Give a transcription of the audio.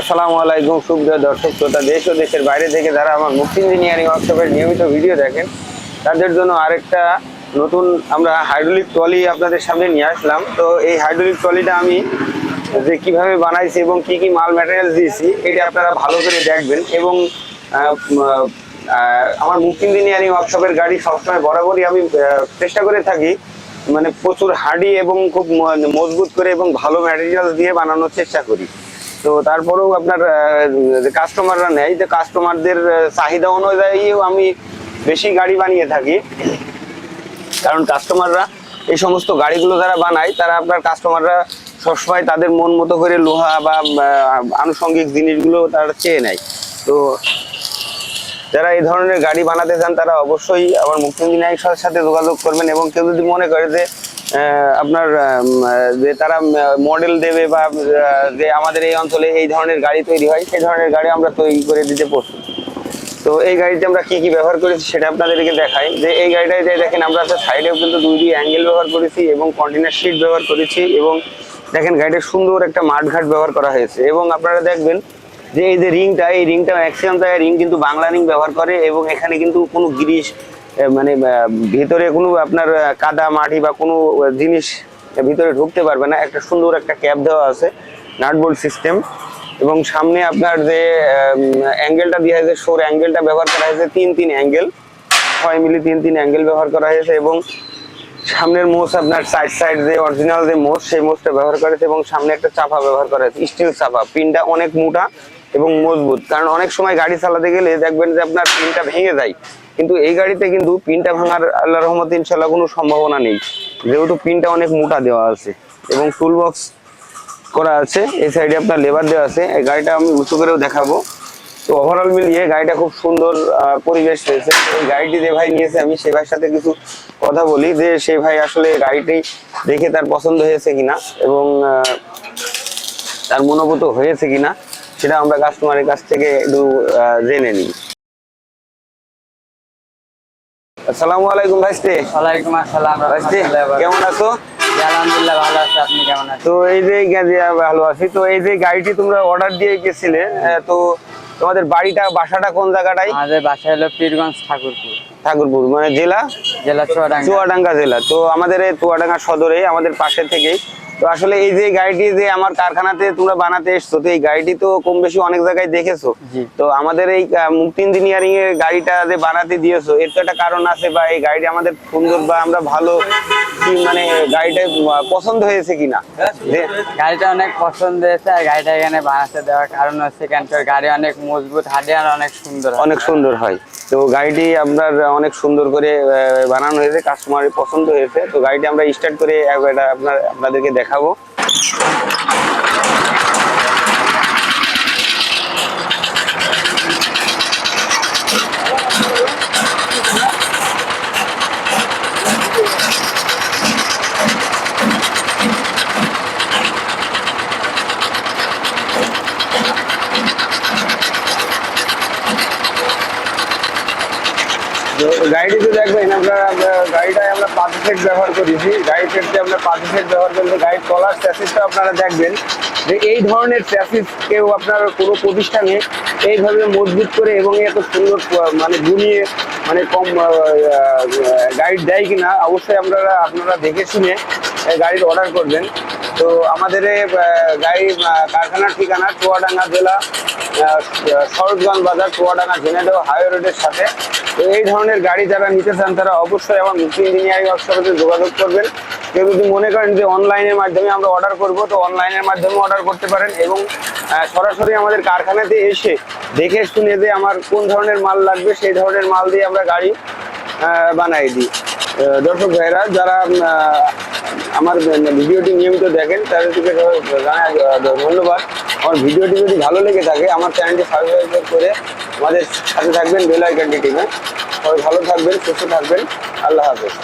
আসসালামু আলাইকুম সুপ্রিয় দর্শক শ্রোতা, দেশ ও দেশের বাইরে থেকে যারা আমার মুক্তি ইঞ্জিনিয়ারিং ওয়ার্কশপের নিয়মিত ভিডিও দেখেন তাদের জন্য আরেকটা নতুন আমরা হাইড্রোলিক ট্রলি আপনাদের সামনে নিয়ে আসলাম। তো এই হাইড্রোলিক ট্রলিটা আমি যে কিভাবে বানাইছি এবং কি কি মাল ম্যাটেরিয়াল দিয়েছি এটা আপনারা ভালো করে দেখবেন। এবং আমার মুক্তি ইঞ্জিনিয়ারিং ওয়ার্কশপের গাড়ি সবসময় বরাবরই আমি চেষ্টা করে থাকি মানে প্রচুর হার্ডি এবং খুব মজবুত করে এবং ভালো ম্যাটেরিয়াল দিয়ে বানানোর চেষ্টা করি। তো তারপরেও আপনার কাস্টমাররা নেয়, যে কাস্টমারদের চাহিদা অনুযায়ীও আমি বেশি গাড়ি বানিয়ে থাকি, কারণ কাস্টমাররা এই সমস্ত গাড়িগুলো যারা বানায় তারা আপনার কাস্টমাররা সবসময় তাদের মন মতো করে লোহা বা আনুষঙ্গিক জিনিসগুলো তারা চেয়ে নেয়। তো যারা এই ধরনের গাড়ি বানাতে চান তারা অবশ্যই আমার মুক্তি ইঞ্জিনিয়ারিং সাথে যোগাযোগ করবেন। এবং কেউ যদি মনে করে যে আপনার যে তারা মডেল দেবে বা যে আমাদের এই অঞ্চলে এই ধরনের গাড়ি তৈরি হয়, সেই ধরনের গাড়ি আমরা তৈরি করে দিতে প্রস্তুত। তো এই গাড়িতে আমরা কি কি ব্যবহার করেছি সেটা আপনাদেরকে দেখাই। যে এই গাড়িটায় যে দেখেন আমরা সাইডেও কিন্তু দুই অ্যাঙ্গেল ব্যবহার করেছি এবং কন্টেনার শিট ব্যবহার করেছি। এবং দেখেন গাড়িটা সুন্দর একটা মাঠঘাট ব্যবহার করা হয়েছে। এবং আপনারা দেখবেন যে এই যে রিংটা, এই রিংটা ম্যাক্সিমাম জায়গায় রিং কিন্তু বাংলা রিং ব্যবহার করে এবং এখানে কিন্তু কোনো গ্রিস মানে ভিতরে কোনো আপনার কাদা মাটি বা কোনো জিনিস ভিতরে ঢুকতে পারবে না। একটা সুন্দর একটা ক্যাপ দেওয়া আছে, নাট বোল্ট সিস্টেম। এবং সামনে আপনার যে অ্যাঙ্গেলটা দেওয়া হয়েছে, শোর অ্যাঙ্গেলটা ব্যবহার করা হয়েছে তিন অ্যাঙ্গেল, 6 মিলি তিন অ্যাঙ্গেল ব্যবহার করা হয়েছে। এবং সামনের মোষ আপনার সাইড যে অরিজিনাল যে মোষ, সেই মোষটা ব্যবহার করা হয়েছে। এবং সামনে একটা চাপা ব্যবহার করা হয়েছে, স্টিল চাপা। পিনটা অনেক মোটা এবং মজবুত, কারণ অনেক সময় গাড়ি চালাতে গেলে দেখবেন যে আপনার পিনটা ভেঙে যায়, কিন্তু এই গাড়িতে কিন্তু পিনটা ভাঙার আল্লাহর রহমতে ইনশাআল্লাহ কোনো সম্ভাবনা নেই, যেহেতু পিনটা অনেক মোটা দেওয়া আছে। এবং টুল বক্স করা আছে, এই সাইডে আপনার লেবার দেওয়া আছে। এই গাড়িটা আমি উঁচু করেও দেখাবো। তো ওভারঅল মিলিয়ে গাড়িটা খুব সুন্দর পরিবেশ রয়েছে। এই গাড়িটি যে ভাই নিয়েছে, আমি সে ভাইয়ের সাথে কিছু কথা বলি যে সে ভাই আসলে গাড়িটি দেখে তার পছন্দ হয়েছে কিনা এবং তার মনোভূত হয়েছে কিনা সেটা আমরা কাস্টমারের কাছ থেকে একটু জেনে নিই। আসসালামু আলাইকুম ভাইস্তে। ওয়ালাইকুম আসসালাম। ভাইস্তে কেমন আছো? আলহামদুলিল্লাহ ভালো আছি, আপনি কেমন আছেন? তো এই যে ভালো আছি। তো এই যে গাড়িটি তোমরা অর্ডার দিয়ে গেছিলে, তো তোমাদের বাসাটা কোন জায়গাটাই? আমাদের বাসা হলো পীরগঞ্জ ঠাকুরপুর মানে জেলা চুয়াডাঙ্গা জেলা। তো আমাদের এই চুয়াডাঙ্গা সদরে আমাদের পাশে থেকেই। তো আসলে এই যে গাড়িটি যে আমার কারখানাতে তোমরা বানাতে এসছো, তো এই গাড়িটি তো কম বেশি অনেক জায়গায় দেখেছো। তো আমাদের এই মুক্তি ইঞ্জিনিয়ারিং এর গাড়িটা যে বানাতে দিয়েছো, এর তো একটা কারণ আছে, বা এই গাড়িটা আমাদের সুন্দর বা আমরা ভালো কি মানে গাড়িটা পছন্দ হয়েছে কিনা? গাড়িটা অনেক পছন্দ হয়েছে। আর গাড়িটা এখানে বানাতে দেওয়ার কারণ হচ্ছে গাড়ি অনেক মজবুত, হাডি আর অনেক সুন্দর হয়। তো গাড়িটি আপনার অনেক সুন্দর করে বানানো হয়েছে, কাস্টমারের পছন্দ হয়েছে। তো গাড়িটি আমরা স্টার্ট করে আপনাদেরকে দেখাবো। গাড়িটিতে দেখবেন আপনারা গাড়িটায় আমরা পাতি সেট ব্যবহার করেছি। গাড়ি সেটতে আমরা পাতি সেট ব্যবহার করলে গাড়ির তলার চ্যাসিসটা আপনারা দেখবেন যে এই ধরনের চ্যাসিস কেউ আপনার কোনো প্রতিষ্ঠানে এইভাবে মজবুত করে এবং এত সুন্দর মানে গুনিয়ে মানে কম গাড়ি দেয় কিনা অবশ্যই আপনারা দেখে শুনে গাড়ির অর্ডার করবেন। তো আমাদের গাড়ি কারখানার ঠিকানা চুয়াডাঙ্গা জেলা, সরোজগঞ্জ বাজার, চুয়াডাঙ্গা ঝিনাইদহ হাইওয়ে রোডের সাথে। তো এই ধরনের গাড়ি যারা নিতে চান তারা অবশ্যই আমার মুক্তি ইঞ্জিনিয়ারিং ওয়ার্কশপে যোগাযোগ করবেন। কেউ যদি মনে করেন যে অনলাইনের মাধ্যমে আমরা অর্ডার করব, তো অনলাইনের মাধ্যমে অর্ডার করতে পারেন। এবং সরাসরি আমাদের কারখানাতে এসে দেখে শুনে যে আমার কোন ধরনের মাল লাগবে সেই ধরনের মাল দিয়ে আমরা গাড়ি বানাই দিই। দর্শক ভাইরা যারা আমার ভিডিওটি নিয়মিত দেখেন তাদেরকে ধন্যবাদ। আমার ভিডিওটি যদি ভালো লেগে থাকে আমার চ্যানেলটি সাবস্ক্রাইব করে আমাদের সাথে থাকবেন, বেল আইকনটি টিপে। সবাই ভালো থাকবেন, সুস্থ থাকবেন। আল্লাহ হাফেজ।